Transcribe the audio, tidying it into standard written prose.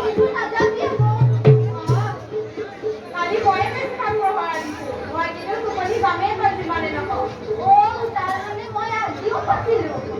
কিছু নাজানি কালি কয়ে বেছি কাম প্ৰহাৰ দিছোঁ মই কিন্তু টোপনি যামেই পাইছোঁ মানে নকওঁ তাৰ মানে মই আজিও পাইছিলোঁ